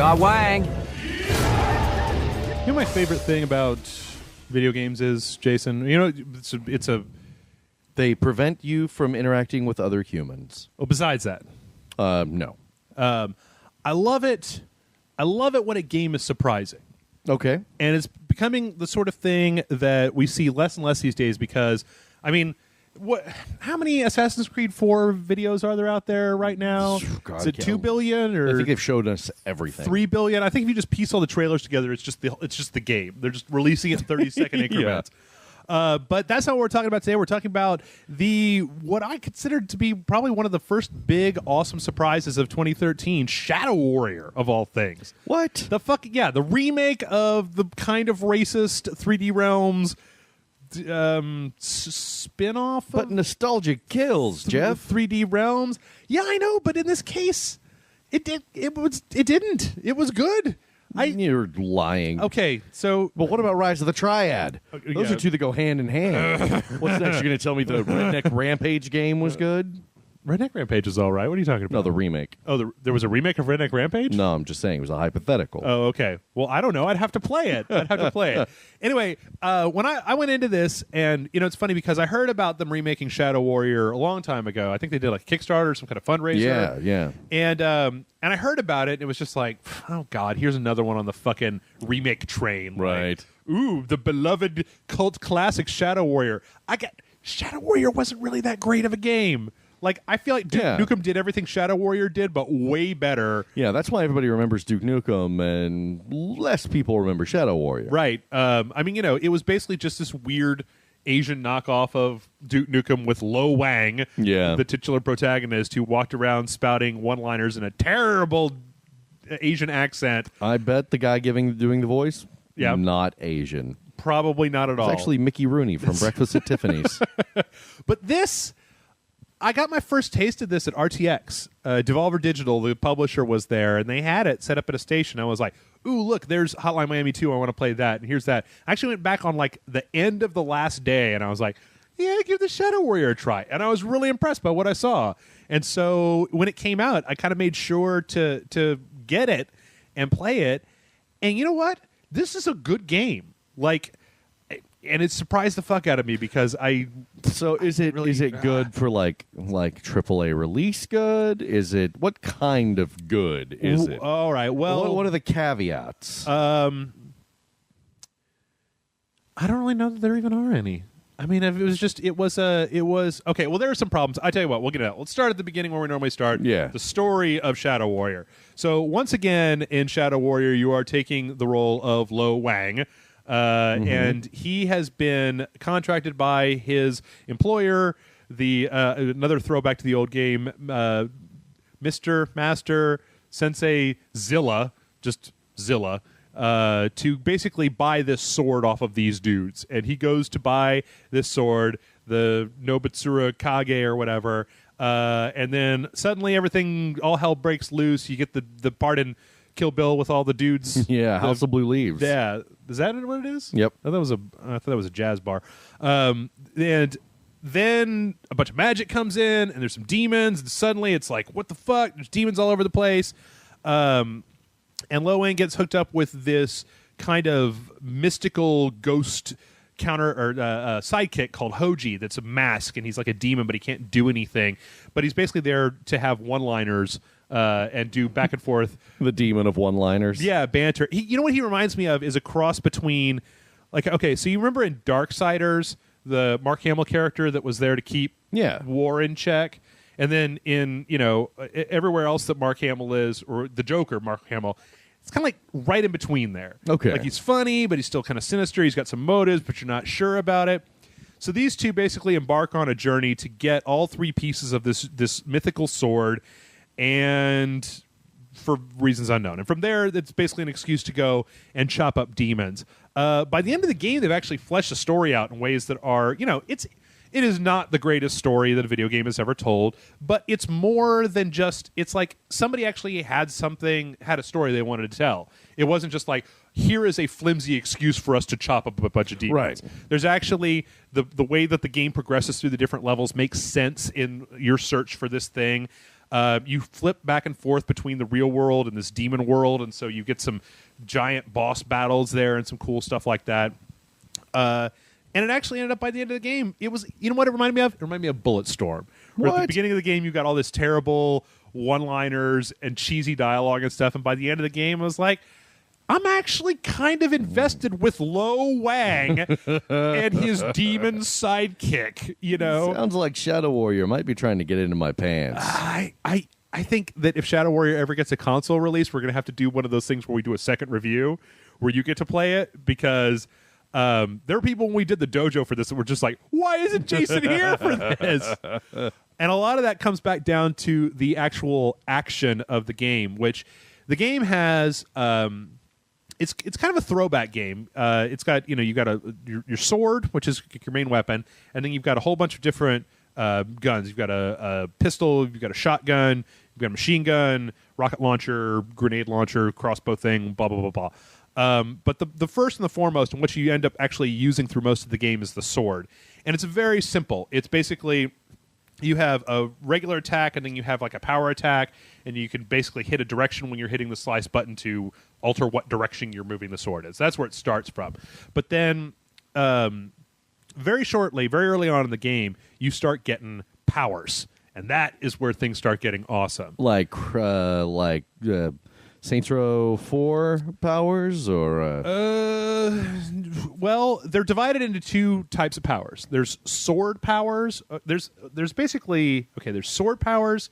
Lo Wang. You know, my favorite thing about video games is, Jason, you know, They prevent you from interacting with other humans. well, besides that, No. I love it. I love it when a game is surprising. Okay. And it's becoming the sort of thing that we see less and less these days because, I mean, how many Assassin's Creed 4 videos are there out there right now? God, is it 2 billion or I think they've showed us everything. 3 billion? I think if you just piece all the trailers together, it's just the game. They're just releasing it in 30-second increments. But that's not what we're talking about today. We're talking about what I consider to be probably one of the first big, awesome surprises of 2013, Shadow Warrior, of all things. What? The remake of the kind of racist 3D Realms spin-off. But nostalgia kills, Jeff. 3D Realms. Yeah, I know, but in this case, it didn't. It was good. You're lying. Okay, so But what about Rise of the Triad? Those yeah. are two that go hand in hand. What's next? You're going to tell me the Redneck Rampage game was good? Redneck Rampage is all right. What are you talking about? No, the remake. Oh, there was a remake of Redneck Rampage? No, I'm just saying it was a hypothetical. Oh, okay. Well, I don't know. I'd have to play it. Anyway, when I went into this, and you know, it's funny because I heard about them remaking Shadow Warrior a long time ago. I think they did like a Kickstarter or some kind of fundraiser. Yeah. And I heard about it, and it was just like, oh god, here's another one on the fucking remake train. Right. Like, ooh, the beloved cult classic Shadow Warrior. Shadow Warrior wasn't really that great of a game. Like, I feel like Duke Nukem did everything Shadow Warrior did, but way better. Yeah, that's why everybody remembers Duke Nukem, and less people remember Shadow Warrior. Right. I mean, you know, it was basically just this weird Asian knockoff of Duke Nukem with Lo Wang, the titular protagonist, who walked around spouting one-liners in a terrible Asian accent. I bet the guy doing the voice, not Asian. Probably not at all. It's actually Mickey Rooney from Breakfast at Tiffany's. But I got my first taste of this at RTX. Devolver Digital, the publisher, was there, and they had it set up at a station. I was like, ooh, look, there's Hotline Miami 2. I want to play that, and here's that. I actually went back on like the end of the last day, and I was like, yeah, give the Shadow Warrior a try. And I was really impressed by what I saw. And so when it came out, I kind of made sure to get it and play it. And you know what? This is a good game. Like, and it surprised the fuck out of me because So is it good for like AAA release good? Is it what kind of good is it? All right. Well, what are the caveats? I don't really know that there even are any. I mean, if it was okay. Well, there are some problems. I tell you what, we'll get it out. Let's start at the beginning where we normally start. Yeah. The story of Shadow Warrior. So once again, in Shadow Warrior, you are taking the role of Lo Wang. And he has been contracted by his employer, another throwback to the old game, Master Sensei Zilla, just Zilla, to basically buy this sword off of these dudes. And he goes to buy this sword, the Nobitsura Kage or whatever, and then suddenly all hell breaks loose. You get the part in Kill Bill with all the dudes. Yeah, House of Blue Leaves. Yeah. Is that what it is? Yep. I thought that was a jazz bar. And then a bunch of magic comes in, and there's some demons, and suddenly it's like, what the fuck? There's demons all over the place. And Lo Wang gets hooked up with this kind of mystical ghost sidekick called Hoji that's a mask, and he's like a demon, but he can't do anything. But he's basically there to have one-liners and do back and forth. The demon of one-liners. Yeah, banter. You know what he reminds me of is a cross between, like, okay, so you remember in Darksiders, the Mark Hamill character that was there to keep war in check? And then in, you know, everywhere else that Mark Hamill is, or the Joker, Mark Hamill, it's kind of like right in between there. Okay. Like he's funny, but he's still kind of sinister. He's got some motives, but you're not sure about it. So these two basically embark on a journey to get all three pieces of this mythical sword, and for reasons unknown. And from there, it's basically an excuse to go and chop up demons. By the end of the game, they've actually fleshed the story out in ways that are, you know, it is not the greatest story that a video game has ever told, but it's more than just, it's like somebody actually had a story they wanted to tell. It wasn't just like, here is a flimsy excuse for us to chop up a bunch of demons. Right. There's actually, the way that the game progresses through the different levels makes sense in your search for this thing. You flip back and forth between the real world and this demon world, and so you get some giant boss battles there and some cool stuff like that. And it actually ended up by the end of the game, it was, you know what it reminded me of? It reminded me of Bulletstorm. Where at the beginning of the game, you got all this terrible one-liners and cheesy dialogue and stuff, and by the end of the game, I was like, I'm actually kind of invested with Lo Wang and his demon sidekick, you know? Sounds like Shadow Warrior might be trying to get into my pants. I think that if Shadow Warrior ever gets a console release, we're going to have to do one of those things where we do a second review where you get to play it, because there were people when we did the dojo for this that were just like, why isn't Jason here for this? And a lot of that comes back down to the actual action of the game, which the game has... It's kind of a throwback game. It's got, you got your sword, which is your main weapon, and then you've got a whole bunch of different guns. You've got a pistol, you've got a shotgun, you've got a machine gun, rocket launcher, grenade launcher, crossbow thing, blah, blah, blah, blah. But the first and the foremost, and what you end up actually using through most of the game, is the sword. And it's very simple. It's basically... you have a regular attack, and then you have like a power attack, and you can basically hit a direction when you're hitting the slice button to alter what direction you're moving the sword is. That's where it starts from. But then very early on in the game, you start getting powers, and that is where things start getting awesome. Like Saints Row 4 powers, or well, they're divided into two types of powers. There's sword powers. There's basically there's sword powers.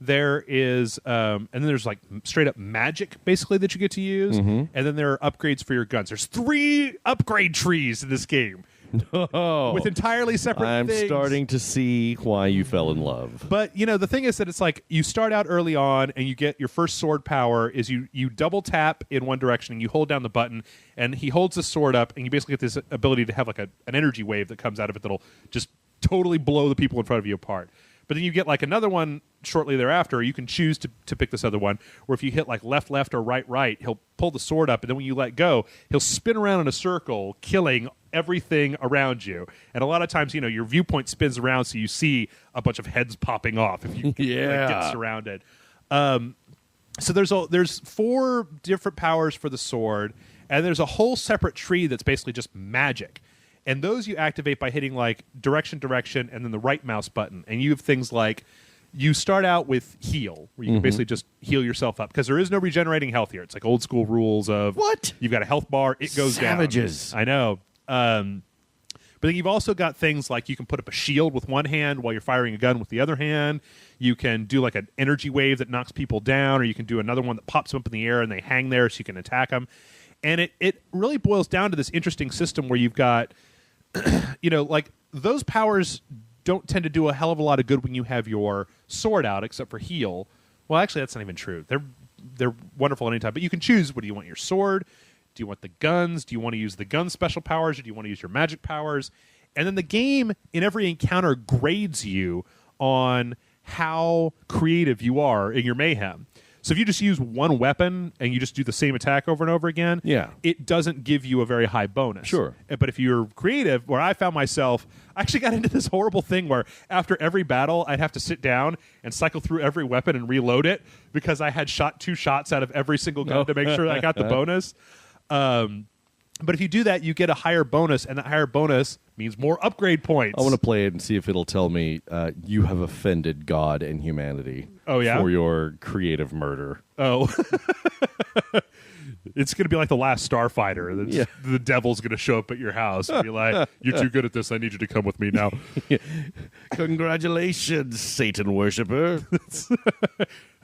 There is and then there's like straight up magic basically that you get to use, and then there are upgrades for your guns. There's 3 upgrade trees in this game. With entirely separate things. I'm starting to see why you fell in love. But, the thing is that it's like you start out early on and you get your first sword power is you double tap in one direction and you hold down the button, and he holds the sword up, and you basically get this ability to have like an energy wave that comes out of it that'll just totally blow the people in front of you apart. But then you get like another one shortly thereafter. You can choose to pick this other one, where if you hit like left, or right, he'll pull the sword up, and then when you let go, he'll spin around in a circle, killing everything around you. And a lot of times, your viewpoint spins around, so you see a bunch of heads popping off if you get surrounded. So there's 4 different powers for the sword, and there's a whole separate tree that's basically just magic. And those you activate by hitting like direction, and then the right mouse button. And you have things like, you start out with heal, where you can basically just heal yourself up, because there is no regenerating health here. It's like old school rules of what? You've got a health bar, it goes Savages. down. I know. But then you've also got things like you can put up a shield with one hand while you're firing a gun with the other hand. You can do like an energy wave that knocks people down, or you can do another one that pops them up in the air and they hang there so you can attack them. And it really boils down to this interesting system where you've got... like those powers don't tend to do a hell of a lot of good when you have your sword out, except for heal. Well, actually, that's not even true. They're wonderful anytime, but you can choose. What do you want? Your sword? Do you want the guns? Do you want to use the gun special powers, or do you want to use your magic powers? And then the game, in every encounter, grades you on how creative you are in your mayhem. So if you just use one weapon and you just do the same attack over and over again, it doesn't give you a very high bonus. Sure. But if you're creative, where I found myself, I actually got into this horrible thing where after every battle, I'd have to sit down and cycle through every weapon and reload it, because I had shot 2 shots out of every single gun to make sure I got the bonus. But if you do that, you get a higher bonus, and that higher bonus means more upgrade points. I want to play it and see if it'll tell me you have offended God and humanity. Oh, yeah? For your creative murder. Oh. It's going to be like the last Starfighter. The devil's going to show up at your house and be like, you're too good at this, I need you to come with me now. Congratulations, Satan worshiper.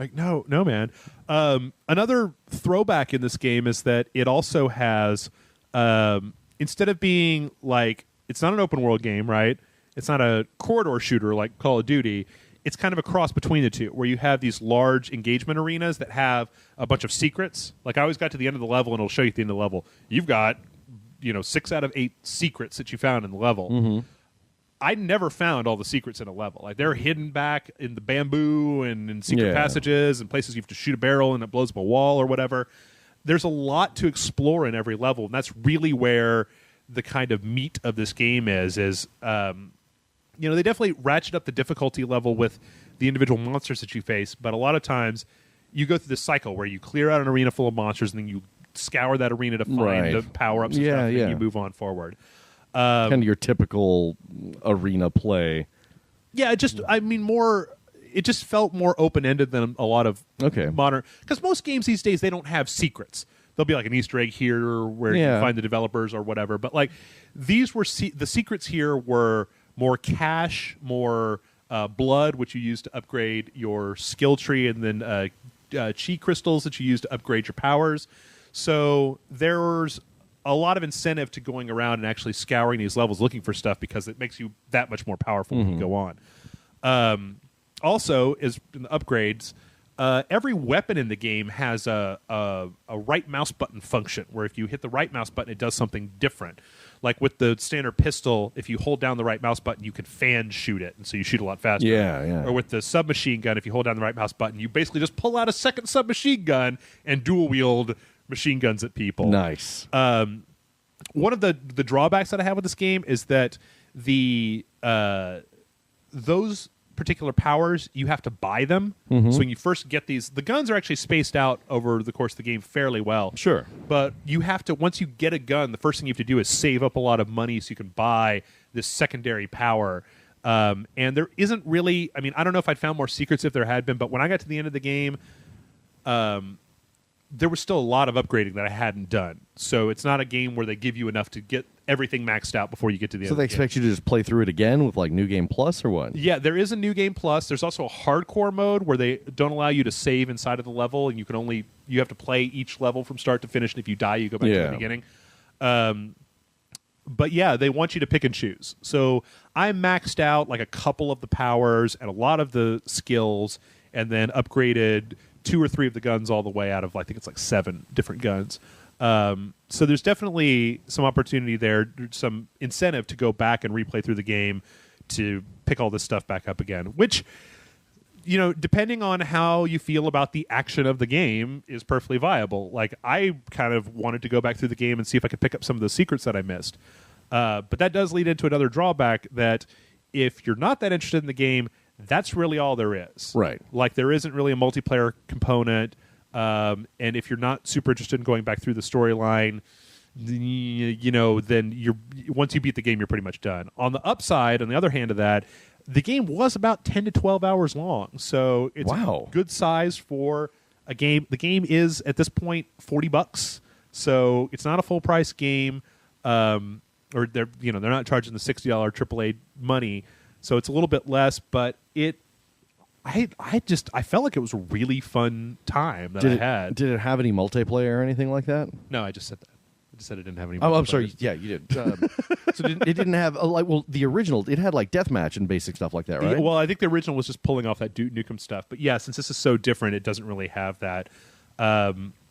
Like, no, man. Another throwback in this game is that it also has... instead of being like, it's not an open world game, right? It's not a corridor shooter like Call of Duty. It's kind of a cross between the two, where you have these large engagement arenas that have a bunch of secrets. Like, I always got to the end of the level, and it'll show you at the end of the level, you've got 6 out of 8 secrets that you found in the level. I never found all the secrets in a level. Like, they're hidden back in the bamboo and in secret passages and places you have to shoot a barrel and it blows up a wall or whatever. There's a lot to explore in every level, and that's really where the kind of meat of this game is they definitely ratchet up the difficulty level with the individual monsters that you face, but a lot of times you go through this cycle where you clear out an arena full of monsters and then you scour that arena to find the power-ups and stuff, and then you move on forward. Kind of your typical arena play. Yeah, it just felt more open-ended than a lot of modern... Because most games these days, they don't have secrets. There'll be like an Easter egg here where you can find the developers or whatever. But like these were... the secrets here were more cash, more blood, which you use to upgrade your skill tree, and then chi crystals that you use to upgrade your powers. So there's a lot of incentive to going around and actually scouring these levels looking for stuff because it makes you that much more powerful when you go on. Also, is in the upgrades, every weapon in the game has a right mouse button function where if you hit the right mouse button, it does something different. Like with the standard pistol, if you hold down the right mouse button, you can fan shoot it, and so you shoot a lot faster. Yeah. Or with the submachine gun, if you hold down the right mouse button, you basically just pull out a second submachine gun and dual wield machine guns at people. Nice. One of the drawbacks that I have with this game is that those particular powers, you have to buy them. So when you first get these, the guns are actually spaced out over the course of the game fairly well. Sure. But you have to, once you get a gun, the first thing you have to do is save up a lot of money so you can buy this secondary power. And there isn't really, I don't know if I'd found more secrets if there had been, but when I got to the end of the game, there was still a lot of upgrading that I hadn't done. So it's not a game where they give you enough to get everything maxed out before you get to the end So of the they expect you to just play through it again with like New Game Plus or what? Yeah, there is a New Game Plus. There's also a hardcore mode where they don't allow you to save inside of the level, and you have to play each level from start to finish, and if you die, you go back to the beginning. But yeah, they want you to pick and choose. So I maxed out like a couple of the powers and a lot of the skills, and then upgraded 2 or 3 of the guns all the way out of, I think it's like 7 different guns. So there's definitely some opportunity there, some incentive to go back and replay through the game to pick all this stuff back up again, which, depending on how you feel about the action of the game, is perfectly viable. Like, I kind of wanted to go back through the game and see if I could pick up some of the secrets that I missed. But that does lead into another drawback, that if you're not that interested in the game, that's really all there is. Right. Like, there isn't really a multiplayer component. And if you're not super interested in going back through the storyline, then once you beat the game, you're pretty much done. On the upside, on the other hand of that, the game was about 10 to 12 hours long. So it's a good size for a game. The game is, at this point, $40. So it's not a full price game. Or they're not charging the $60 AAA money. So it's a little bit less, but I felt like it was a really fun time that I had. Did it have any multiplayer or anything like that? No, I just said that. I just said it didn't have any multiplayer. Oh, I'm sorry. Yeah, you did. So it didn't have, the original, it had like deathmatch and basic stuff like that, right? Well, I think the original was just pulling off that Duke Nukem stuff. But yeah, since this is so different, it doesn't really have that.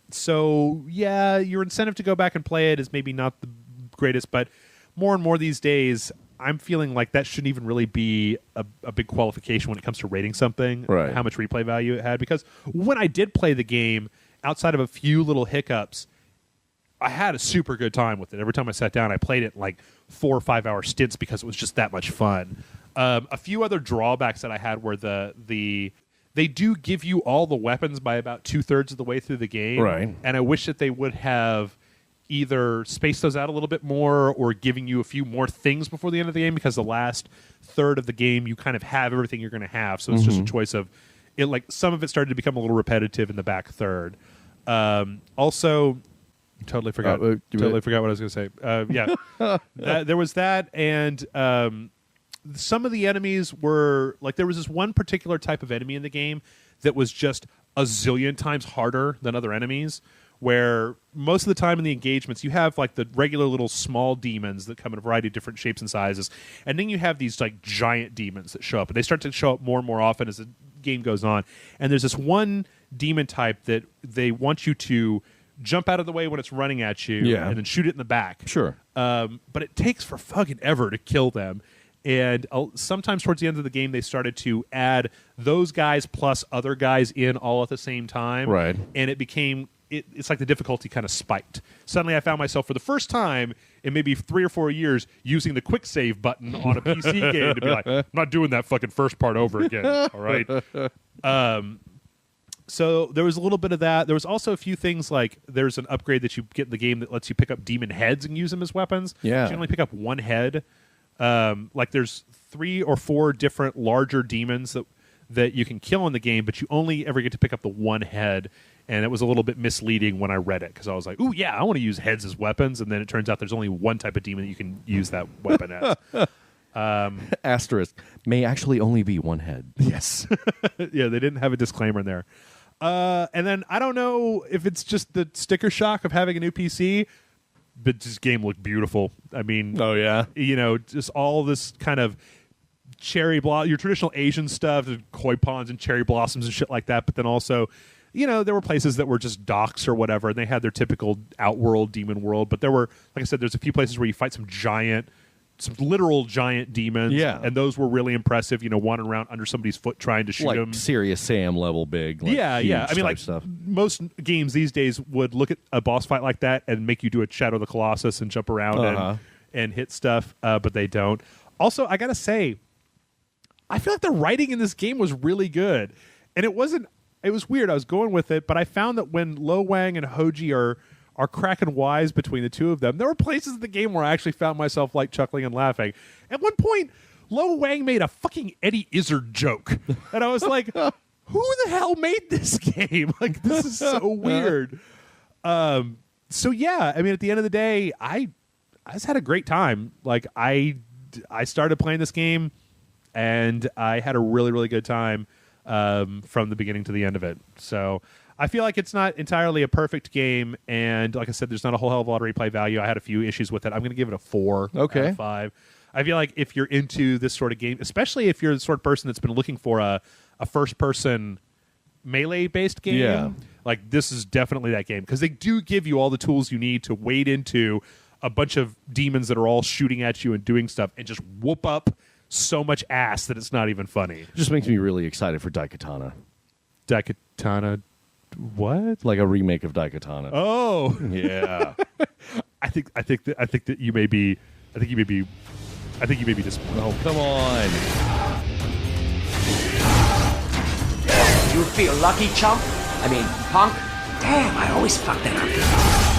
So yeah, your incentive to go back and play it is maybe not the greatest, but more and more these days, I'm feeling like that shouldn't even really be a big qualification when it comes to rating something, right. How much replay value it had. Because when I did play the game, outside of a few little hiccups, I had a super good time with it. Every time I sat down, I played it in like 4 or 5 hour stints because it was just that much fun. A few other drawbacks that I had were they do give you all the weapons by about 2/3 of the way through the game, right? And I wish that they would have either space those out a little bit more or giving you a few more things before the end of the game, because the last third of the game you kind of have everything you're going to have, so it's just a choice of it. Like, some of it started to become a little repetitive in the back third. Also, totally forgot what I was going to say. There was that, and some of the enemies were like, there was this one particular type of enemy in the game that was just a zillion times harder than other enemies, where most of the time in the engagements you have like the regular little small demons that come in a variety of different shapes and sizes, and then you have these like giant demons that show up, and they start to show up more and more often as the game goes on. And there's this one demon type that they want you to jump out of the way when it's running at you, and then shoot it in the back. Sure. But it takes for fucking ever to kill them. And sometimes towards the end of the game, they started to add those guys plus other guys in all at the same time. Right. And it became it's like the difficulty kind of spiked. Suddenly I found myself for the first time in maybe 3 or 4 years using the quick save button on a PC game to be like, I'm not doing that fucking first part over again. All right. So there was a little bit of that. There was also a few things like there's an upgrade that you get in the game that lets you pick up demon heads and use them as weapons. Yeah. You can only pick up one head. Like there's 3 or 4 different larger demons that you can kill in the game, but you only ever get to pick up the one head. And it was a little bit misleading when I read it because I was like, ooh, yeah, I want to use heads as weapons. And then it turns out there's only one type of demon that you can use that weapon as. Asterisk. May actually only be one head. Yes. Yeah, they didn't have a disclaimer in there. And then I don't know if it's just the sticker shock of having a new PC, but this game looked beautiful. I mean, Oh, yeah? Just all this kind of your traditional Asian stuff, koi ponds and cherry blossoms and shit like that, but then also... there were places that were just docks or whatever, and they had their typical outworld demon world. But there were, like I said, there's a few places where you fight some literal giant demons. Yeah. And those were really impressive, wandering around under somebody's foot trying to shoot Like them. Serious Sam level big. Like Yeah. I mean, like, stuff. most games these days would look at a boss fight like that and make you do a Shadow of the Colossus and jump around and hit stuff, but they don't. Also, I gotta say, I feel like the writing in this game was really good. And it was weird. I was going with it, but I found that when Lo Wang and Hoji are cracking wise between the two of them, there were places in the game where I actually found myself like chuckling and laughing. At one point, Lo Wang made a fucking Eddie Izzard joke, and I was like, "Who the hell made this game? Like, this is so weird." So yeah, I mean, at the end of the day, I just had a great time. Like, I started playing this game, and I had a really, really good time. From the beginning to the end of it. So I feel like it's not entirely a perfect game, and like I said, there's not a whole hell of a lot of replay value. I had a few issues with it. I'm going to give it a 4 out of 5. I feel like if you're into this sort of game, especially if you're the sort of person that's been looking for a first-person melee-based game, like this is definitely that game, because they do give you all the tools you need to wade into a bunch of demons that are all shooting at you and doing stuff and just whoop up so much ass that it's not even funny. It just makes me really excited for Daikatana. Daikatana, what? Like a remake of Daikatana. Oh, Yeah. I think that you may be disappointed. Oh, come on. You feel lucky, chump? I mean, punk? Damn, I always fuck that up.